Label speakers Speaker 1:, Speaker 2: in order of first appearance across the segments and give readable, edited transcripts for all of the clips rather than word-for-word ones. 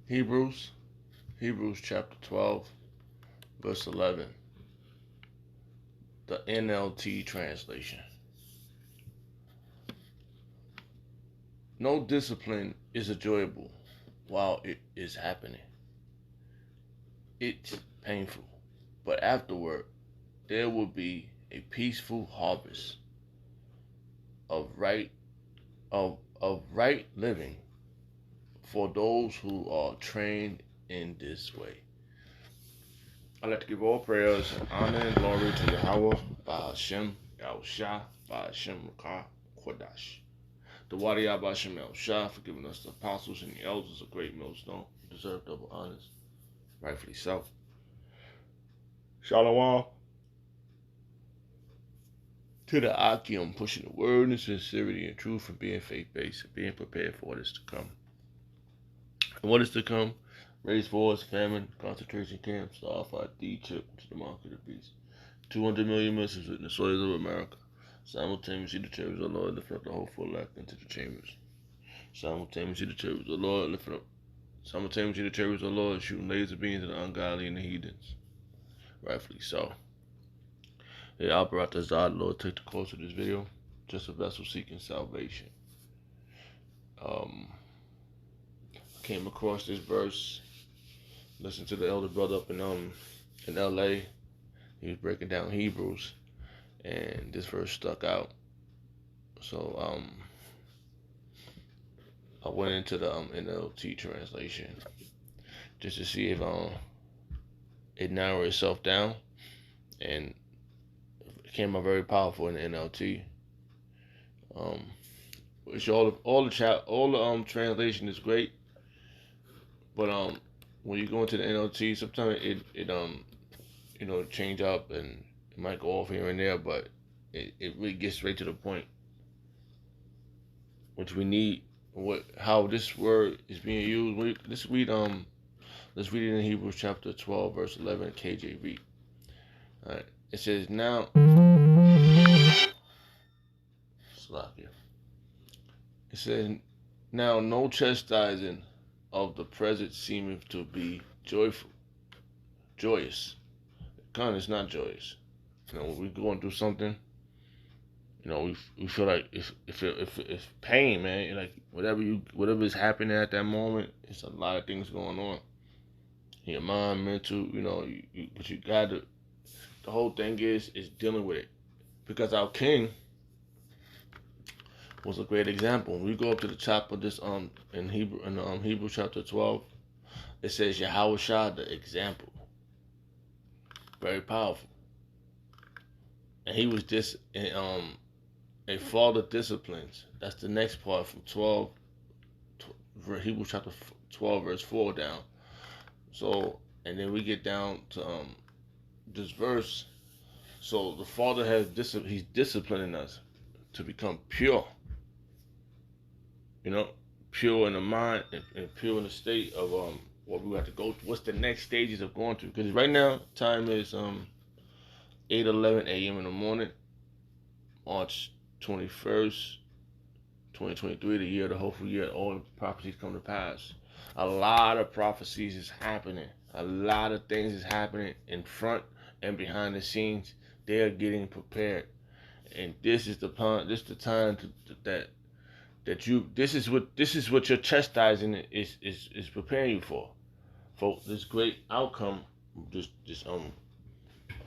Speaker 1: Hebrews, Hebrews chapter 12, verse 11, the NLT translation. No discipline is enjoyable while it is happening. It's painful, but afterward there will be a peaceful harvest of right living for those who are trained in this way. I'd like to give all prayers and honor and glory to Yahweh, by Hashem, Yahushua, by Hashem, Rakah, Kodash. The Wadi Abba Hashem Yahushua for giving us the apostles and the elders a great millstone, deserve double honors, rightfully so. Shalom to the Akim, pushing the word and sincerity and truth and being faith-based and being prepared for what is to come. And what is to come? Raised wars, famine, concentration camps, the RFID chip to the mark of the beast. 200 million Muslims in the soils of America. Simultaneously, the chariots of the Lord lifting up the whole full elect into the chambers. Simultaneously, the chariots of the Lord lifting up. Simultaneously, the chariots of the Lord shooting laser beams at the ungodly and the heathens. Rightfully so. Hey, Albert Azad, Lord, take the course of this video. Just a vessel seeking salvation. Came across this verse. Listened to the elder brother up in LA. He was breaking down Hebrews, and this verse stuck out. So I went into the NLT translation just to see if it narrowed itself down, and it came out very powerful in the NLT. Which all the translation is great, but when you go into the NLT, sometimes it change up and it might go off here and there, but it really gets straight to the point, which we need. How this word is being used. Let's read it in Hebrews chapter 12, verse 11, KJV. All right, it says now. Slack. It says, now no chastising of the present seemeth to be joyous. God is not joyous. When we're going through something, we feel like if pain, man, like whatever is happening at that moment, it's a lot of things going on. In your mind, mental, but you gotta. The whole thing is dealing with it, because our King was a great example. When we go up to the top of this in Hebrew chapter 12, it says Yahushua the example. Very powerful. And he was a father disciplines. That's the next part from 12 Hebrew chapter 12 verse 4 down. So, and then we get down to this verse. So the Father he's disciplining us to become pure. Pure in the mind and pure in the state of what we have to go through. What's the next stages of going through? Because right now, time is 8:11 a.m. in the morning, March 21st, 2023, the year, the hopeful year, all the prophecies come to pass. A lot of prophecies is happening. A lot of things is happening in front and behind the scenes. They are getting prepared, and this is the time. This is the time this is what your chastising is preparing you for this great outcome. This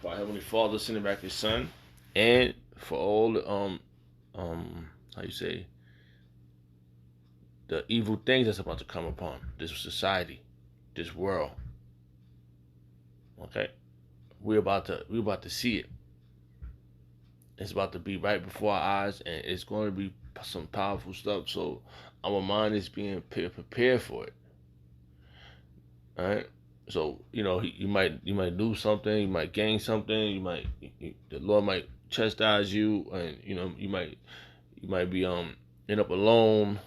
Speaker 1: for our Heavenly Father sending back His Son, and for all the how you say, the evil things that's about to come upon this society, this world. Okay, we're about to see it. It's about to be right before our eyes, and it's going to be some powerful stuff. So our mind is being prepared for it. All right. So you might lose something, you might gain something, the Lord might chastise you, and you might be end up alone,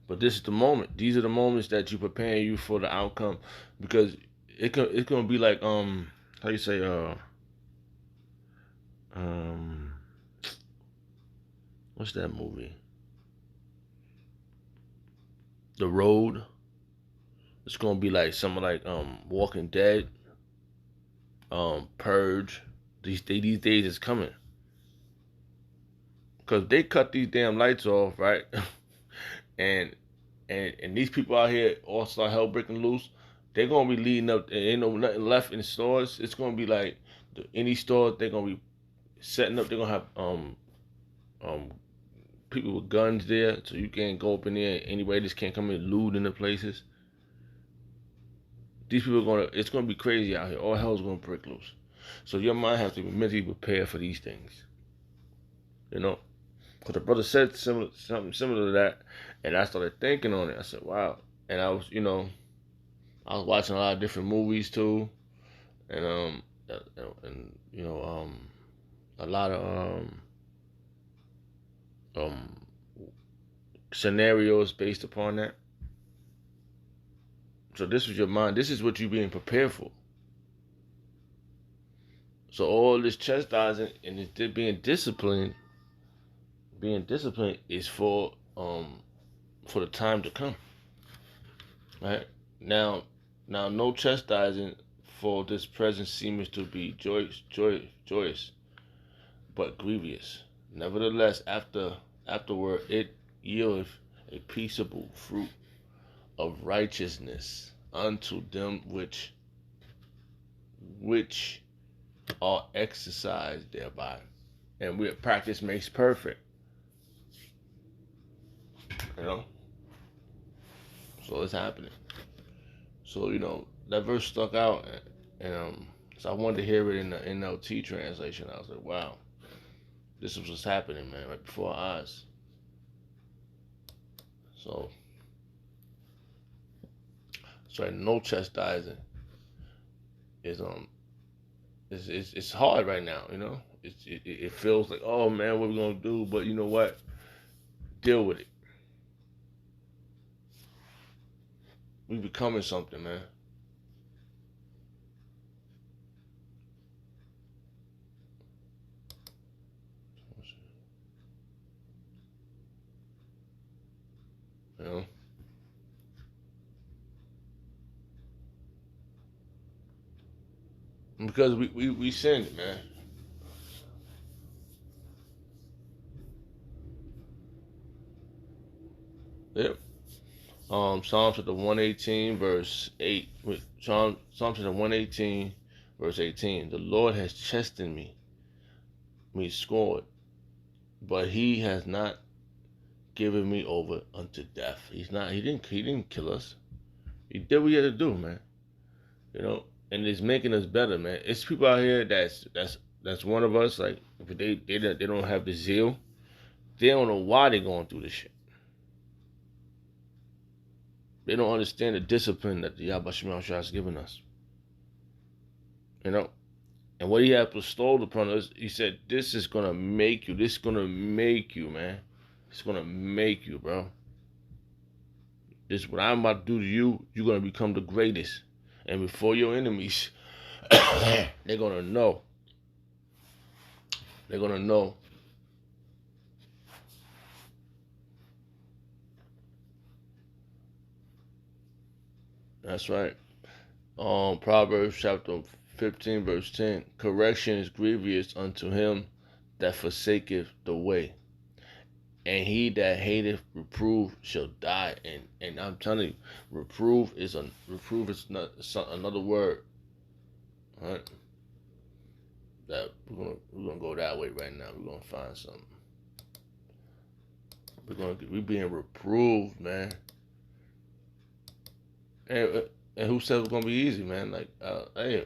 Speaker 1: But this is the moment. These are the moments that you prepare you for the outcome, because it's gonna be like how you say what's that movie? The Road. It's gonna be like something like Walking Dead, Purge. These days is coming. Cause they cut these damn lights off, right? and and these people out here all start hell breaking loose. They're gonna be leading up. There ain't no nothing left in stores. It's gonna be like any store. They're gonna be setting up. They're gonna have um people with guns there, so you can't go up in there anyway. Just can't come in loot in the places. These people are gonna. It's gonna be crazy out here. All hell's gonna break loose. So your mind has to be mentally prepared for these things. You know. Because the brother said something similar to that, and I started thinking on it. I said, "Wow!" And I was, I was watching a lot of different movies too, and a lot of um scenarios based upon that. So this was your mind. This is what you're being prepared for. So all this chastising and this being disciplined is for the time to come. Right? Now no chastising for this present seems to be joyous, but grievous. Nevertheless, afterward it yieldeth a peaceable fruit of righteousness unto them which are exercised thereby. And practice makes perfect. You know? So it's happening. So, that verse stuck out, and so I wanted to hear it in the NLT translation. I was like, wow, this is what's happening, man, right before our eyes. So no chastising is it's hard right now, it feels like, oh man, what are we gonna do? But you know what? Deal with it. We becoming something, man. You know? Because we sinned, man. Yep. Psalms chapter 118, verse 8. Psalms chapter 118, verse 18. The Lord has chastened me scored, but he has not given me over unto death. He didn't kill us. He did what he had to do, man. And it's making us better, man. It's people out here that's one of us. Like, if they don't have the zeal, they don't know why they're going through this shit. They don't understand the discipline that the Yahweh Shema has given us. And what he had bestowed upon us, he said, this is gonna make you. This is gonna make you, man. It's gonna make you, bro. This what I'm about to do to you. You're gonna become the greatest, and before your enemies, they're gonna know. They're gonna know. That's right. Proverbs chapter 15, verse 10. Correction is grievous unto him that forsaketh the way, and he that hateth reproof shall die. And I'm telling you, reproof is not another word, right? That we're gonna go that way right now. We're gonna find something. We're being reproved, man. And who said it's gonna be easy, man? Like, hey,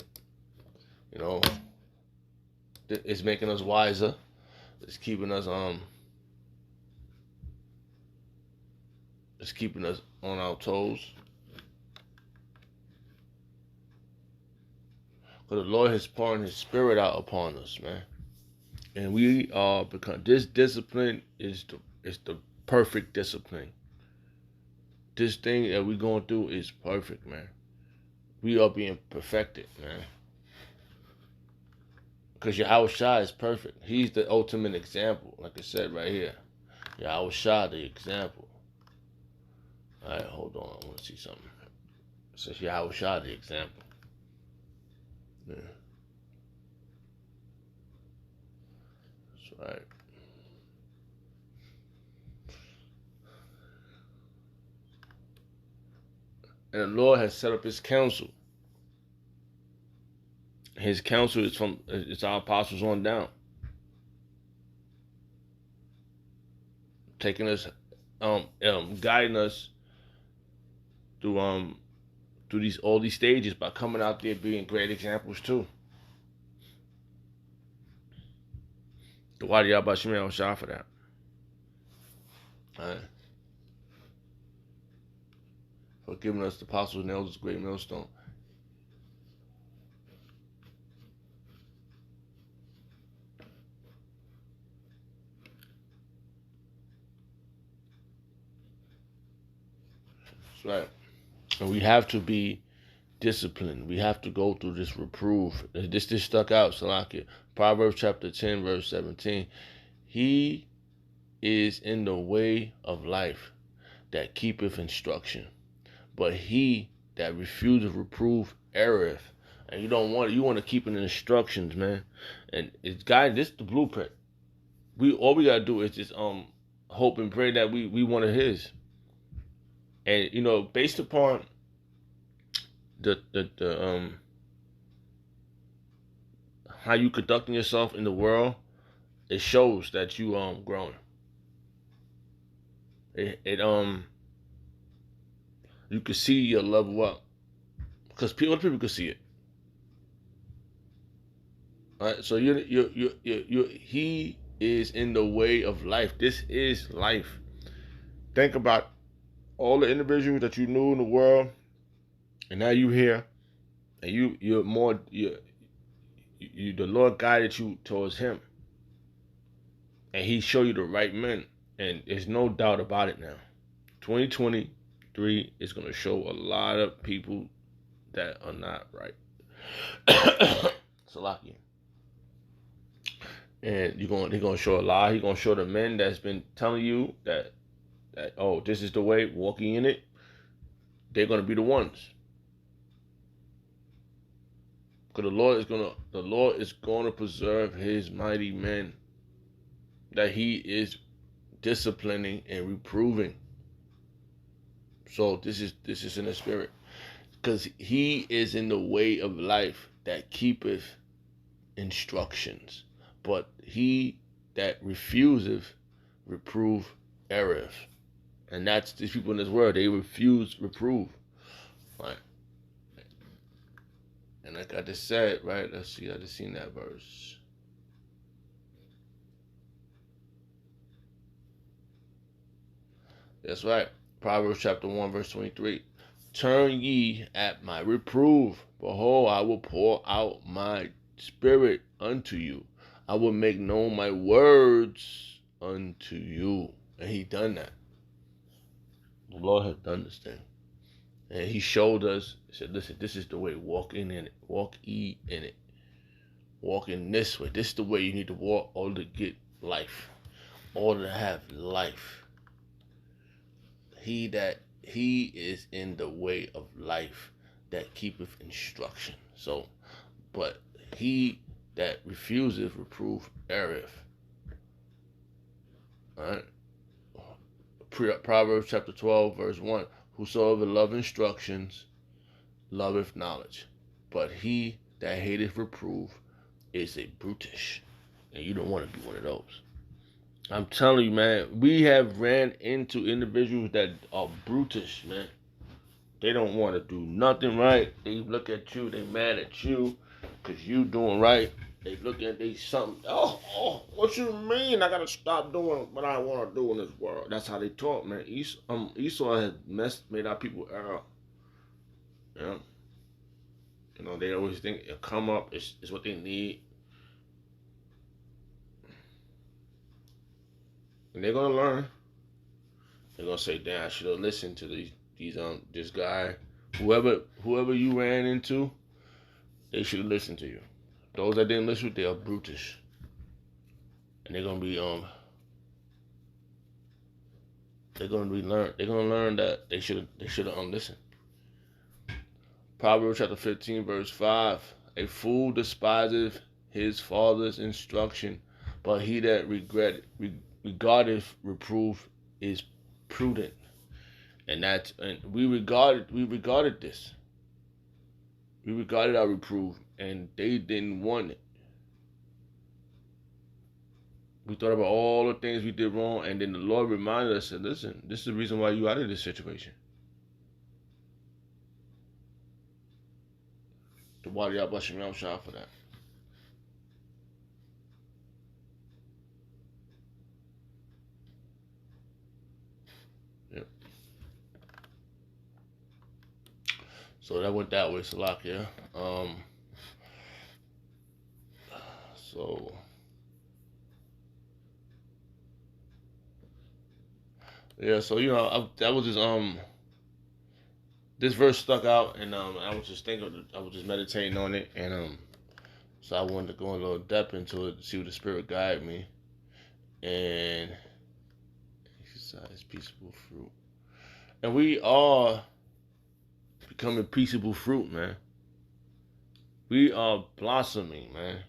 Speaker 1: it's making us wiser. It's keeping us It's keeping us on our toes. Because the Lord has poured His Spirit out upon us, man. And we are this discipline is the perfect discipline. This thing that we're going through is perfect, man. We are being perfected, man. Because Yahweh Shai is perfect. He's the ultimate example, like I said right here. Yahweh Shai, the example. All right, hold on. I want to see something. Since Yahweh Shah the example. Yeah, that's right. And the Lord has set up his council. His counsel is from it's our apostles on down, taking us, guiding us through through these all these stages by coming out there being great examples too. The Wadi Yabashim Shah for that. All right. For giving us the apostles and elders great millstone. That's right. And we have to be disciplined. We have to go through this reproof. This stuck out, Salakia. Proverbs chapter 10, verse 17. He is in the way of life that keepeth instruction, but he that refuseth reproof erreth. And you don't want it. You want to keep in the instructions, man. And it's guys, this is the blueprint. All we gotta do is just hope and pray that we one of his. And based upon the how you conducting yourself in the world, it shows that you growing. It you can see your level up because other people can see it. All right, so he is in the way of life. This is life. Think about all the individuals that you knew in the world, and now you here, and you're more the Lord guided you towards Him, and He showed you the right men, and there's no doubt about it now. 2023 is gonna show a lot of people that are not right. Salakia. And he's gonna show a lie. He's gonna show the men that's been telling you that oh, this is the way, walking in it. They're gonna be the ones. Because the Lord is gonna preserve His mighty men that He is disciplining and reproving. So this is in the spirit, because He is in the way of life that keepeth instructions, but he that refuseth reprove erreth. And that's these people in this world, they refuse reprove. Right. And like I just said, right, let's see, I just seen that verse. That's right. Proverbs chapter 1, verse 23. Turn ye at my reproof. Behold, I will pour out my spirit unto you. I will make known my words unto you. And He done that. The Lord has done this thing. And He showed us, He said, listen, this is the way, walk in it. Walk ye in it. Walk in this way. This is the way you need to walk, or to get life. Or to have life. He is in the way of life that keepeth instruction. So, but he that refuseth reproof erreth. Alright. Proverbs chapter 12, verse 1. Whosoever loveth instructions loveth knowledge, but he that hateth reproof is a brutish. And you don't want to be one of those. I'm telling you, man, we have ran into individuals that are brutish, man. They don't want to do nothing right. They look at you, they mad at you because you doing right. They look at something. Oh, what you mean? I gotta stop doing what I want to do in this world. That's how they talk, man. Esau has made our people err. Yeah. They always think it'll come up. It's what they need. And they're gonna learn. They're gonna say, "Damn, I should have listened to this guy, whoever you ran into. They should have listened to you. Those that didn't listen, they are brutish, and they're gonna be They're gonna relearn. They're gonna learn that they should have listened. Proverbs chapter 15, verse 5. A fool despiseth his father's instruction, but he that regardeth reproof is prudent. And we regarded this. We regarded our reproof, and they didn't want it. We thought about all the things we did wrong, and then the Lord reminded us, said, listen, this is the reason why you out of this situation. The water y'all bless your shine for that. Yep. So that went that way, Salakia. So yeah, so that was just this verse stuck out, and I was just thinking, I was just meditating on it, and so I wanted to go a little depth into it to see what the Spirit guided me, and exercise peaceable fruit, and we are becoming peaceable fruit, man. We are blossoming, man.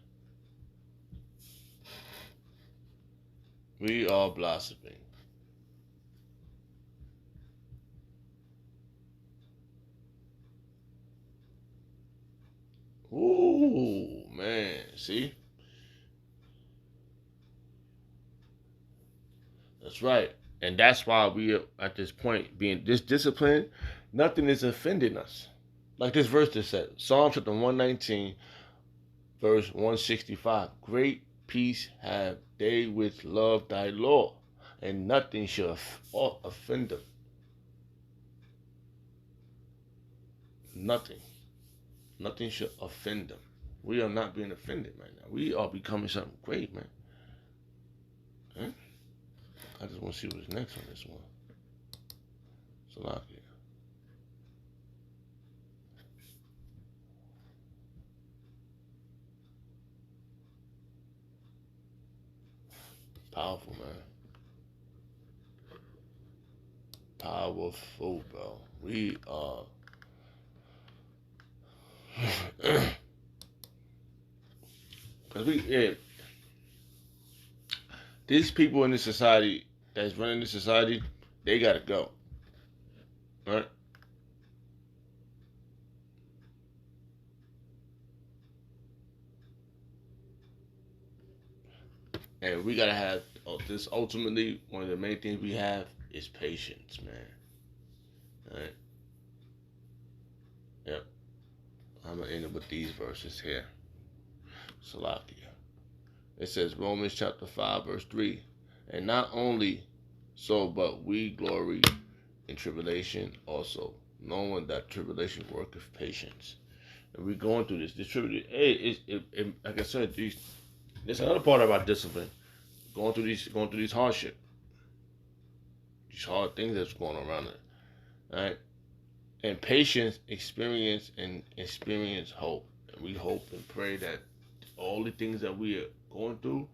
Speaker 1: We are blossoming. Ooh, man. See? That's right. And that's why we are at this point being this disciplined. Nothing is offending us. Like this verse just said, Psalm chapter 119, verse 165. Great peace have they which love thy law, and nothing shall offend them. Nothing. Nothing should offend them. We are not being offended right now. We are becoming something great, man. Huh? I just want to see what's next on this one. Salakia. Powerful, man. Powerful, bro. We are. Because these people in this society that's running this society, they gotta go. Right? And we gotta have this. Ultimately, one of the main things we have is patience, man. All right? Yep. I'm gonna end it with these verses here. Salakia. It says Romans chapter 5, verse 3. And not only so, but we glory in tribulation also, knowing that tribulation worketh patience. And we're going through this. This tribulation, like I said, there's another part of our discipline. Going through these hardship, these hard things that's going on around it, right? And patience, experience hope. And we hope and pray that all the things that we are going through,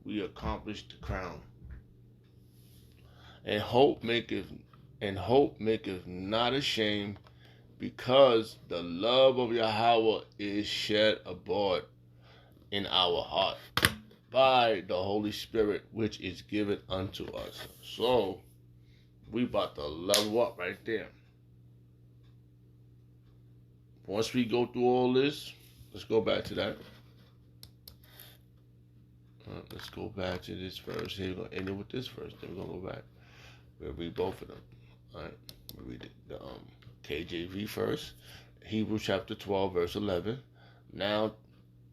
Speaker 1: we accomplish the crown. And hope maketh not ashamed, because the love of Yahweh is shed abroad in our heart by the Holy Spirit, which is given unto us. So we about to level up right there. Once we go through all this, let's go back to that. Let's go back to this verse. Here we're gonna end it with this verse. Then we're gonna go back. We'll read both of them. All right. We'll read the KJV first. Hebrews chapter 12, verse 11. Now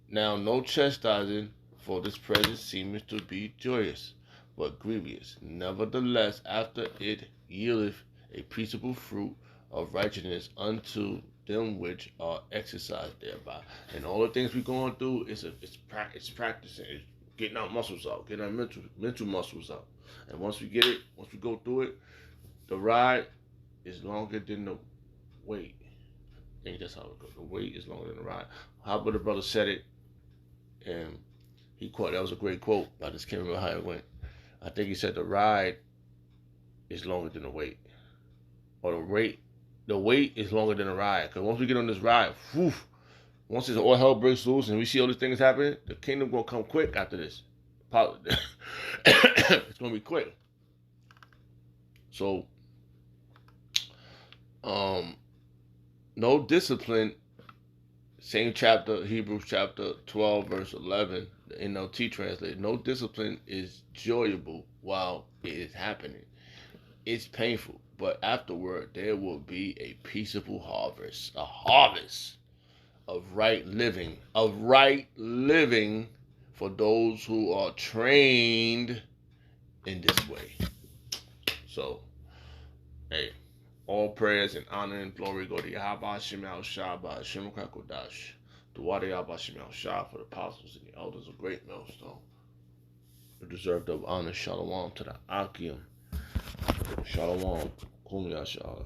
Speaker 1: no chastising for this present seemeth to be joyous, but grievous. Nevertheless, after it yieldeth a peaceable fruit of righteousness unto them which are exercised thereby. And all the things we're going through it's practicing. It's getting our muscles out, getting our mental muscles out. And once we go through it, the ride is longer than the wait. I think that's how it goes. The wait is longer than the ride. How about the brother said it, and that was a great quote. I just can't remember how it went. I think he said the ride is longer than the wait. Or the wait is longer than the ride. Because once we get on this ride, whew, once this all hell breaks loose and we see all these things happening, the kingdom gonna come quick after this. It's gonna be quick. So, no discipline. Same chapter, Hebrews chapter 12, verse 11, the NLT translated. No discipline is enjoyable while it is happening. It's painful, but afterward there will be a peaceable harvest, a harvest of right living, for those who are trained in this way. So, hey, all prayers and honor and glory go to Yahweh Shem Al Shah by Hashem Kakodash. Duwade Yahweh Shem Al Shah for the apostles and the elders of Great Millstone. You deserve the honor. Shalom to the Akim. Shalom. Kum Yashah.